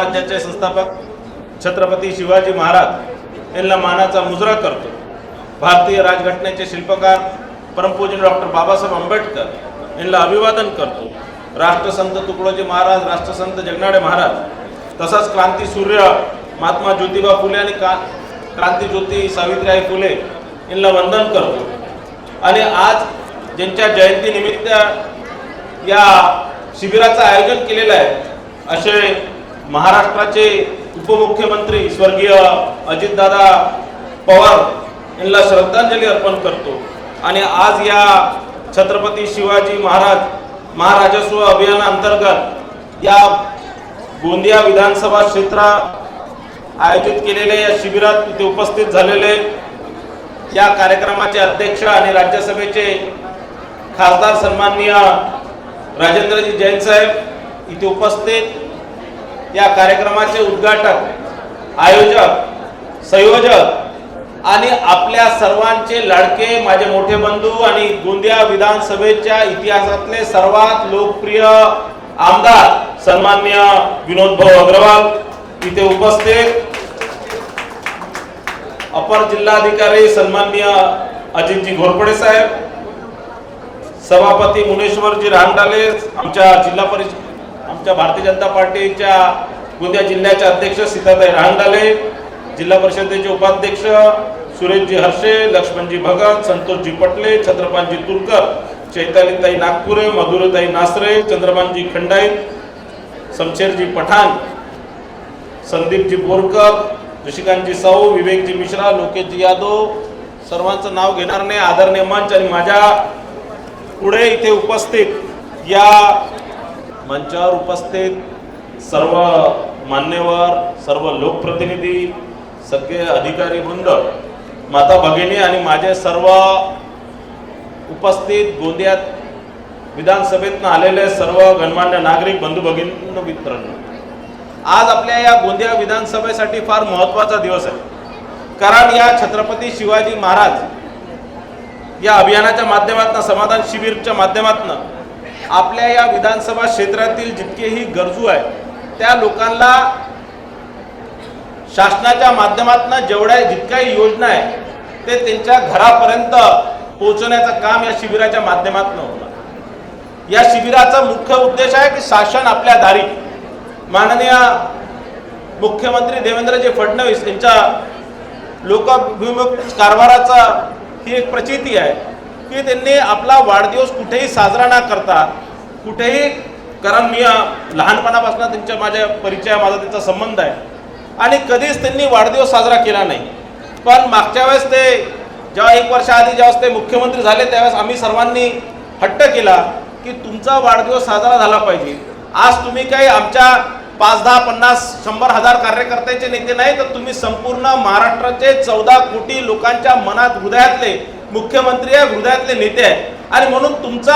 समाजाचे संस्थापक छत्रपती शिवाजी महाराज यांना मानाचा मुजरा करतो। भारतीय राजघटनेचे शिल्पकार परमपूज्य डॉक्टर बाबासाहेब आंबेडकर यांना अभिवादन करतो। राष्ट्रसंत तुकडोजी महाराज, राष्ट्रसंत जगनाडे महाराज, तसंच क्रांती सूर्य महात्मा ज्योतिबा फुले आणि क्रांती ज्योती सावित्रीबाई फुले यांना वंदन करतो। आणि आज ज्यांच्या जयंतीनिमित्त या शिबिराचं आयोजन केलेलं आहे असे महाराष्ट्राचे उपमुख्यमंत्री स्वर्गीय अजितदादा पवार यांना श्रद्धांजली अर्पण करतो। आणि आज या छत्रपती शिवाजी महाराजस्व अभियानाअंतर्गत या गोंदिया विधानसभा क्षेत्र आयोजित केलेल्या या शिबिरात इथे उपस्थित झालेले या कार्यक्रमाचे अध्यक्ष आणि राज्यसभेचे खासदार सन्माननीय राजेंद्रजी जैन साहेब इथे उपस्थित, या कार्यक्रमाचे उद्घाटक, आयोजक, संयोजक आणि आपल्या सर्वांचे लाडके माझे मोठे बंधू आणि गोंदिया विधानसभेच्या इतिहासातले सर्वात लोकप्रिय आमदार सन्माननीय विनोद भाऊ अग्रवाल इथे उपस्थित, अपर जिल्हाधिकारी सन्माननीय अजितजी घोरपडे साहेब, सभापती मुनेश्वरजी रांगडाले, आमच्या भारतीय जनता पार्टीच्या गोंदिया जिल्ह्याचे अध्यक्ष सीताताई रांगडाले, जिल्हा परिषदेचे उपाध्यक्ष सुरेशजी हर्षे, लक्ष्मणजी भगत, संतोषजी पटले, छत्रपालजी तुरकर, चैतालीताई नागपुरे, मधुरताई नासरे, चंद्रमानजी खंडाईत, शमशेरजी पठाण, संदीपजी बोरकर, ऋषिकांतजी साऊ, विवेकजी मिश्रा, लोकेशजी यादव, सर्वांचं नाव घेणार नाही। आदरणीय मंच आणि माझ्या पुढे इथे उपस्थित या मंचावर उपस्थित सर्व मान्यवर, सर्व लोकप्रतिनिधी, सगळे अधिकारी वृंद, माता भगिनी आणि माझे सर्व उपस्थित गोंदियात विधानसभेतून आलेले सर्व गणमान्य नागरिक बंधू भगिनी मित्रांनो, आज आपल्या या गोंदिया विधानसभेसाठी फार महत्त्वाचा दिवस आहे। कारण या छत्रपती शिवाजी महाराज या अभियानाच्या माध्यमातून, समाधान शिबिरच्या माध्यमातून आपल्या या विधानसभा क्षेत्रातील जितकेही गरजू आहे त्या लोकांना शासनाच्या माध्यमातून जितक्याही योजना आहे ते त्यांच्या घरापर्यंत पोहोचवण्याचं काम या शिबिराच्या माध्यमातून होणार। या शिबिराचा मुख्य उद्देश आहे की शासन आपल्या दारी, माननीय मुख्यमंत्री देवेंद्रजी फडणवीस यांच्या लोकाभिमुख कारभाराचा ही एक प्रचिती आहे की त्यांनी आपला वाढदिवस कुठेही साजरा न करता, कुठेही, कारण मी लहानपणापासून त्यांच्या माझा त्यांचा संबंध आहे आणि कधीच त्यांनी वाढदिवस साजरा केला नाही। पण मागच्या वेळेस ते जेव्हा 1 वर्ष आधी जेव्हा ते मुख्यमंत्री झाले त्यावेळेस आम्ही सर्वांनी हट्ट केला की तुमचा वाढदिवस साजरा झाला पाहिजे। आज तुम्ही काही आमच्या 5, 10, 50, 100, 1000 कार्यकर्त्याचे नेते नाही, तर तुम्ही संपूर्ण महाराष्ट्राचे 14 कोटी लोकांच्या मनात, हृदयातले मुख्यमंत्री आहे, हृदयातले नेते आहे आणि म्हणून तुमचा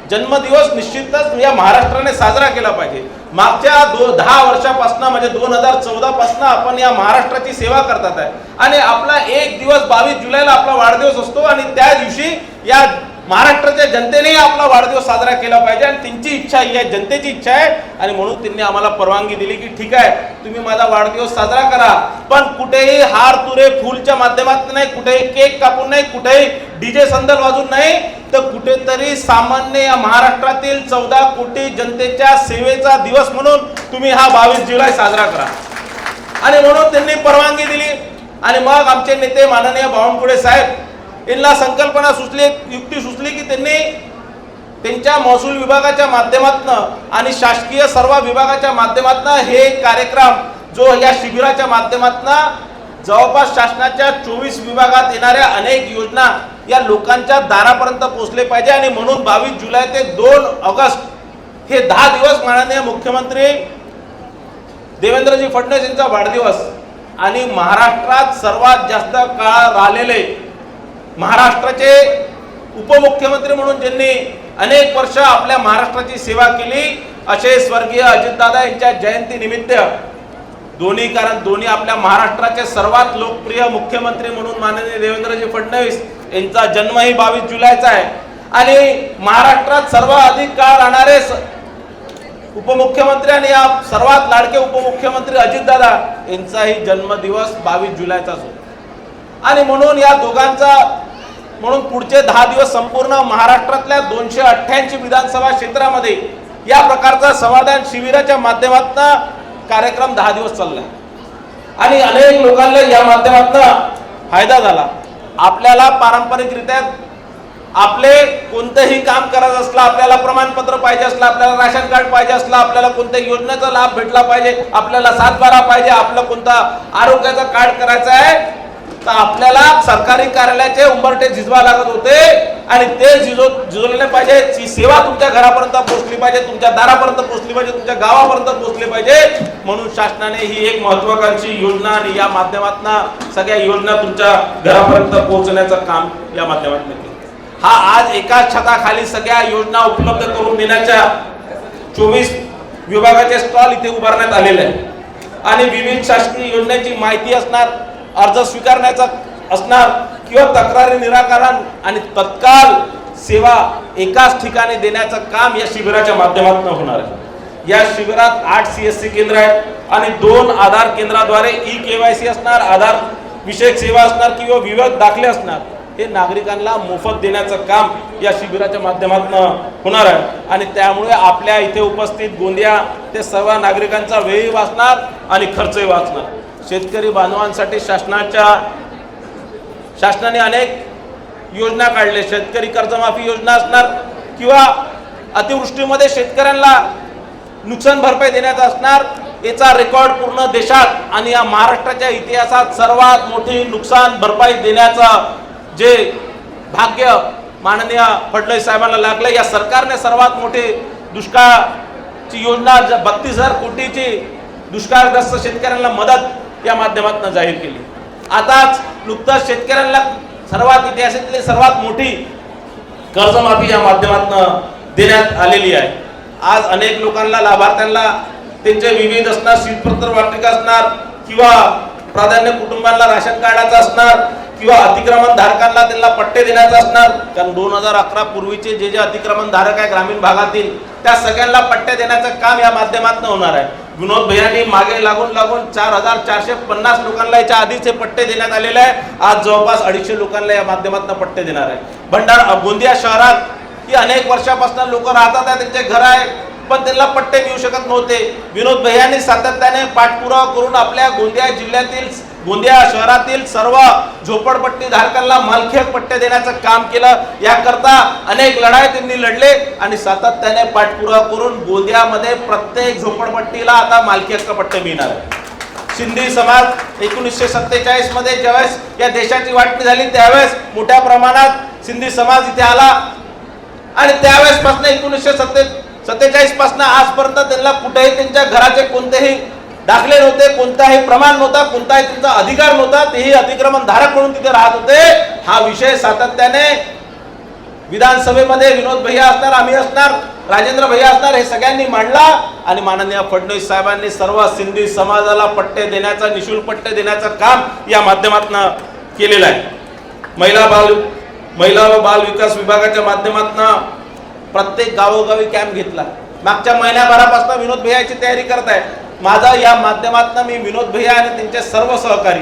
जन्मदिवस निश्चितच या महाराष्ट्राने साजरा केला पाहिजे। मागच्या 10 वर्षापासून म्हणजे 2014 पासून आपण या महाराष्ट्राची सेवा करतात आहे आणि आपला एक दिवस 22 जुलैला आपला वाढदिवस असतो आणि त्या दिवशी या महाराष्ट्राच्या जनतेने आपला वाढदिवस साजरा केला पाहिजे आणि त्यांची इच्छा ही आहे, जनतेची इच्छा आहे आणि म्हणून त्यांनी आम्हाला परवानगी दिली की ठीक आहे तुम्ही माझा वाढदिवस साजरा करा, पण कुठेही हार तुरे फूलच्या माध्यमातून नाही, कुठेही केक कापून नाही, कुठेही डीजे संदल वाजून नाही, तर कुठेतरी सामान्य या महाराष्ट्रातील 14 कोटी जनतेच्या सेवेचा दिवस म्हणून तुम्ही हा 22 जुलै साजरा करा आणि म्हणून त्यांनी परवानगी दिली। आणि मग आमचे नेते माननीय बावनकुळे साहेब यांना संकल्पना सुचली, युक्ती सुचली की त्यांनी त्यांच्या महसूल विभागाच्या माध्यमातून आणि शासकीय सर्व विभागाच्या माध्यमातून हे कार्यक्रम जो या शिबिराच्या माध्यमातून जवळपास शासनाच्या 24 विभागात येणाऱ्या अनेक योजना या लोकांच्या दारापर्यंत पोहोचले पाहिजे आणि म्हणून 22 जुलै ते 2 ऑगस्ट हे 10 दिवस माननीय मुख्यमंत्री देवेंद्रजी फडणवीस यांचा वाढदिवस आणि महाराष्ट्रात सर्वात जास्त काळ राहिलेले महाराष्ट्राचे उपमुख्यमंत्री म्हणून ज्यांनी अनेक वर्ष आपल्या महाराष्ट्राची सेवा केली असे स्वर्गीय अजितदादा यांच्या जयंतीनिमित्त दोन्ही आपल्या महाराष्ट्राचे सर्वात लोकप्रिय मुख्यमंत्री म्हणून माननीय देवेंद्रजी फडणवीस यांचा जन्मही 22 जुलैचा आहे आणि महाराष्ट्रात सर्वाधिक काळ राहणारे उपमुख्यमंत्री आणि या सर्वात लाडके उपमुख्यमंत्री अजितदादा यांचाही जन्मदिवस 22 जुलैचाच होता आणि म्हणून या दोघांचा पुढचे 10 दिवस संपूर्ण महाराष्ट्रातल्या 288 विधानसभा क्षेत्रामध्ये या प्रकारचा समाधान शिबिराच्या माध्यमातून कार्यक्रम 10 दिवस चालला आणि अनेक लोकांना या माध्यमातून फायदा झाला। आपल्याला पारंपरिकरित्या आपले कोणतेही काम करायचं असलं, आपल्याला प्रमाणपत्र पाहिजे असलं, आपल्याला राशन कार्ड पाहिजे असलं, आपल्याला कोणत्याही योजनेचा लाभ भेटला पाहिजे, आपल्याला 7/12 पाहिजे, आपलं कोणता आरोग्याचा कार्ड करायचं आहे तर आपल्याला सरकारी कार्यालयाचे उंबरठे झिजवा लागत होते आणि ते झिजवले पाहिजे। ही सेवा तुमच्या घरापर्यंत पोहोचली पाहिजे, तुमच्या दारापर्यंत पोहोचली पाहिजे, तुमच्या गावापर्यंत पोहोचली पाहिजे। म्हणून शासनाने ही एक महत्त्वाकांक्षी योजना आणि या माध्यमातून सगळ्या योजना तुमच्या घरापर्यंत पोहोचण्याचं काम या माध्यमातून केलं। हा आज एकाच छताखाली सगळ्या योजना उपलब्ध करून देण्याच्या 24 विभागाचे स्टॉल इथे उभारण्यात आलेले आहे आणि विविध शासकीय योजनेची माहिती असणार, अर्ज स्वीकारण्याचा असणार किंवा तक्रारी निराकरण आणि तत्काल सेवा एकाच ठिकाणी देण्याचं काम या शिबिराच्या माध्यमातून होणार आहे। या शिबिरात 8 CSC केंद्र आहेत आणि 2 आधार केंद्राद्वारे KYC असणार, आधार विषयक सेवा असणार किंवा विविध दाखले असणार। हे नागरिकांना मोफत देण्याचं काम या शिबिराच्या माध्यमातून होणार आहे आणि त्यामुळे आपल्या इथे उपस्थित गोंदिया ते सर्व नागरिकांचा वेळही वाचणार आणि खर्चही वाचणार। शेतकरी बांधवांसाठी शासनाने अनेक योजना काढले, शेतकरी कर्जमाफी योजना असणार किंवा अतिवृष्टीमध्ये शेतकऱ्यांना नुकसान भरपाई देण्याचा असणार। याचा रेकॉर्ड पूर्ण देशात आणि या महाराष्ट्राच्या इतिहासात सर्वात मोठी नुकसान भरपाई देण्याचं जे भाग्य माननीय फडणवीस साहेबांना लागलं। या सरकारने सर्वात मोठी दुष्काळाची योजना 32,000 कोटीची दुष्काळग्रस्त शेतकऱ्यांना मदत या माध्यमातून जाहीर केली। आताच नुकताच शेतकऱ्यांना सर्वात इतिहासातली सर्वात मोठी कर्जमाफी या माध्यमातून देण्यात आलेली आहे। आज अनेक लोकांना लाभार्थ्यांना त्यांचे विविध असणार, शीतपत्र वाटिका असणार किंवा प्राधान्य कुटुंबांना राशन कार्डाचा असणार किंवा अतिक्रमण धारकांना त्यांना पट्टे देण्याचा असणार। कारण 2011 पूर्वीचे जे अतिक्रमण धारक आहे ग्रामीण भागातील त्या सगळ्यांना पट्टे देण्याचं काम या माध्यमातून होणार आहे। विनोद भैयांनी मागे लागून 4,450 लोकांना याच्या आधीचे पट्टे देण्यात आलेले आहे। आज जवळपास 250 लोकांना या माध्यमातून पट्टे देणार आहे। गोंदिया शहरात ही अनेक वर्षापासून लोक राहतात, त्यांचे घर आहे पण त्यांना पट्टे मिळू शकत नव्हते। विनोद भैयांनी सातत्याने पाठपुरावा करून आपल्या गोंदिया शहरातील सर्व झोपडपट्टी धारकांना मालकी हक्क पट्टे देण्याचं काम केलं। याकरता अनेक लढाई त्यांनी लढले आणि सातत्याने पाठपुरावा करून गोंदियामध्ये प्रत्येक झोपडपट्टीला आता मालकी हक्क पट्टे मिळणार आहे। सिंधी समाज 1947 मध्ये ज्यावेळेस या देशाची वाटणी झाली त्यावेळेस मोठ्या प्रमाणात सिंधी समाज इथे आला आणि त्यावेळेस पासून 1947 पासून आजपर्यंत त्यांना कुठेही त्यांच्या घराचे कोणतेही दाखले नव्हते, कोणताही प्रमाण नव्हता, कोणताही त्यांचा अधिकार नव्हता, तेही अतिक्रमण धारक म्हणून तिथे राहत होते। हा विषय सातत्याने विधानसभेमध्ये विनोद भैया असणार, आम्ही असणार, राजेंद्र भैया असणार, हे सगळ्यांनी मांडला आणि माननीय फडणवीस साहेबांनी सर्व सिंधी समाजाला पट्टे देण्याचं, निशुल्क पट्टे देण्याचं काम या माध्यमातून केलेलं आहे। महिला व बाल विकास विभागाच्या माध्यमातून प्रत्येक गावोगावी कॅम्प घेतला। मागच्या महिन्याभरापासून विनोद भैयाची तयारी करत आहे। माझा या माध्यमातून मी विनोद भैया आणि त्यांचे सर्व सहकारी,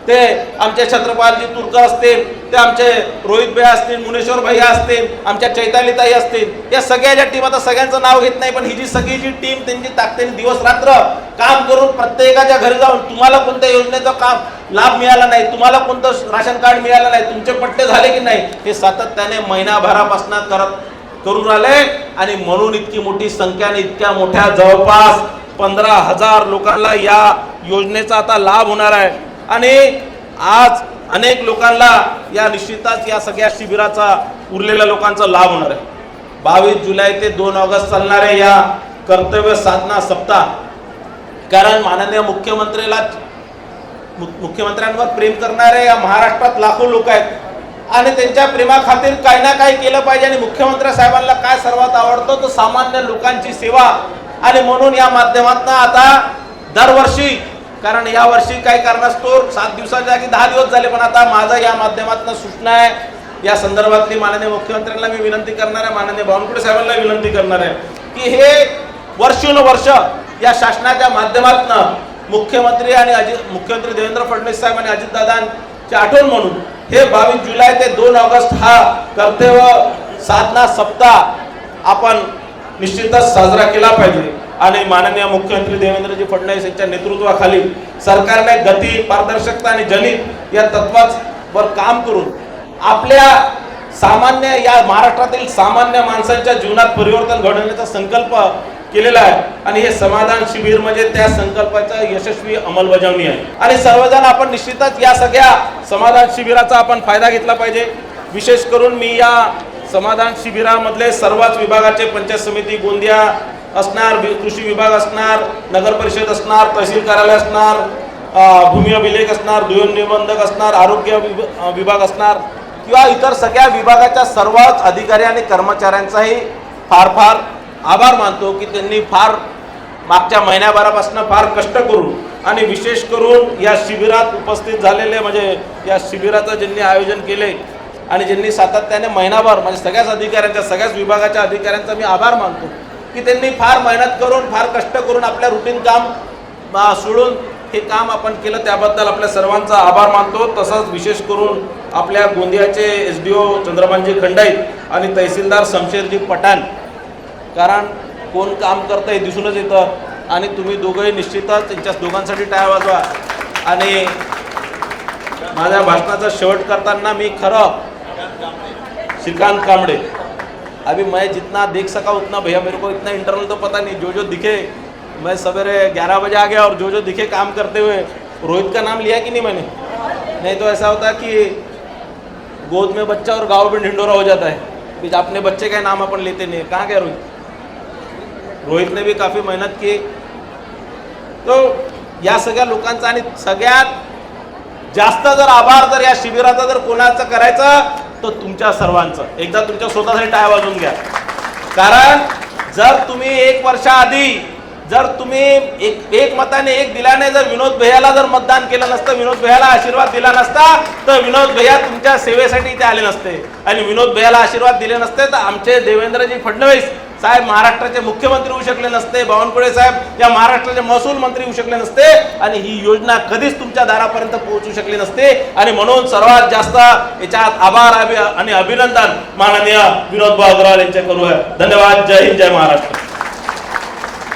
ते आमचे छत्रपालजी तुरकर असतील, ते आमचे रोहित भैया असतील, मुनेश्वर भैया असतील, आमच्या चैतालीताई असतील, या सगळ्याच्या टीम, आता सगळ्यांचं नाव घेत नाही पण ही जी सगळी जी टीम त्यांची ताकदीने दिवस रात्र काम करून प्रत्येकाच्या घरी जाऊन तुम्हाला कोणत्या योजनेचा काम लाभ मिळाला नाही, तुम्हाला कोणतं राशन कार्ड मिळालं नाही, तुमचे पट्टे झाले की नाही, हे सातत्याने महिनाभरापासून करून राहिले आणि म्हणून इतकी मोठी संख्याने इतक्या मोठ्या जवळपास 15,000 लोकांना या योजनेचा आता लाभ होणार आहे आणि आज अनेक लोकांना या निश्चितच या सगळ्या शिबिराचा उरलेल्या लोकांचा लाभ होणार आहे। 22 जुलै ते 2 ऑगस्ट चालणारे या कर्तव्य साधना सप्ताह, कारण माननीय मुख्यमंत्र्यांवर प्रेम करणारे या महाराष्ट्रात लाखो लोक आहेत आणि त्यांच्या प्रेमाखातीर काही ना काही केलं पाहिजे आणि मुख्यमंत्री साहेबांना काय सर्वात आवडतं तर सामान्य लोकांची सेवा आणि म्हणून या माध्यमातून आता दरवर्षी, कारण या वर्षी काही कारणास्तव 7 दिवसाच्या जागी 10 दिवस झाले, पण आता माझा या माध्यमातून सूचना आहे या संदर्भातली माननीय मुख्यमंत्र्यांना मी विनंती करणार आहे, माननीय बावनकुळे साहेबांना विनंती करणार आहे की हे वर्षानुवर्ष या शासनाच्या माध्यमातून मुख्यमंत्री देवेंद्र फडणवीस साहेब आणि अजितदादांची आठवण म्हणून हे 22 जुलै ते 2 ऑगस्ट हा कर्तव्य साधना सप्ताह आपण निश्चितच साजरा केला पाहिजे आणि माननीय मुख्यमंत्री देवेंद्रजी फडणवीस यांच्या नेतृत्वाखाली सरकारने गती, पारदर्शकता आणि जनहित या तत्वावर काम करून आपल्या सामान्य या महाराष्ट्रातील सामान्य माणसांच्या जीवनात परिवर्तन घडवण्याचा संकल्प केलेला आहे आणि हे समाधान शिबिर म्हणजे त्या संकल्पाचा यशस्वी अंमलबजावणी आहे आणि सर्वजण आपण निश्चितच या सगळ्या समाधान शिबिराचा आपण फायदा घेतला पाहिजे। विशेष करून मी या समाधान शिबिरामधले सर्वच विभागाचे पंचायत समिती गोंदिया असणार, कृषी विभाग असणार, नगर परिषद असणार, तहसील कार्यालय असणार, भूमी अभिलेख असणार, दुय्यम निबंधक असणार, आरोग्य विभाग असणार किंवा इतर सगळ्या विभागाच्या सर्वच अधिकारी आणि कर्मचाऱ्यांचाही फार फार आभार मानतो की त्यांनी फार मागच्या महिन्याभरापासून फार कष्ट करून आणि विशेष करून या शिबिरात उपस्थित झालेले म्हणजे या शिबिराचं ज्यांनी आयोजन केले आणि ज्यांनी सातत्याने महिनाभर म्हणजे सगळ्याच अधिकाऱ्यांच्या सगळ्याच विभागाच्या अधिकाऱ्यांचा मी आभार मानतो की त्यांनी फार मेहनत करून फार कष्ट करून आपल्या रुटीन काम सोडून हे काम आपण केलं त्याबद्दल आपल्या सर्वांचा आभार मानतो। तसंच विशेष करून आपल्या गोंदियाचे SDO चंद्रभानजी खंडाईत आणि तहसीलदार शमशेरजी पठाण, कारण कोण काम करतं हे दिसूनच येतं आणि तुम्ही दोघंही निश्चितच त्यांच्या दोघांसाठी टाळ्या वाजवा। आणि माझ्या भाषणाचा शेवट करताना मी खरं श्रीकांत कांबळे, अभी मैं जितना देख सका उतना, भैया मेरे को इतना इंटरनल तो पता नहीं, जो दिखे मैं सवेरे 11 बजे आ गया और जो दिखे काम करते हुए। रोहित का नाम लिया कि नहीं मैंने? नहीं तो ऐसा होता कि गोद में बच्चा और गाँव में ढिंडोरा हो जाता है, कि अपने बच्चे का नाम अपन लेते नहीं। कहाँ गया रोहित ने भी काफ़ी मेहनत की। तो या सगळ्या लोकांचा आणि सगळ्यात जास्त जर आभार जर या शिबिराचा जर कोणाचं करायचं तर तुमच्या सर्वांचं। एकदा तुमच्या स्वतःसाठी टाळ्या वाजवून घ्या, कारण जर तुम्ही 1 वर्षाआधी जर तुम्ही एक मताने एक दिल्याने जर विनोद भैयाला जर मतदान केलं नसतं, विनोद भैयाला आशीर्वाद दिला नसता तर विनोद भैया तुमच्या सेवेसाठी इथे आले नसते आणि विनोद भैयाला आशीर्वाद दिले नसते तर आमचे देवेंद्रजी फडणवीस साहेब महाराष्ट्राचे मुख्यमंत्री होऊ शकले नसते, बावनकुळे साहेब या महाराष्ट्राचे महसूल मंत्री होऊ शकले नसते आणि ही योजना कधीच तुमच्या दारापर्यंत पोहोचू शकली नसते। आणि म्हणून सर्वात जास्त याच्यात आभार आणि अभिनंदन माननीय विनोद भाऊ अग्रवाल यांचे करूया। धन्यवाद। जय हिंद, जय महाराष्ट्र।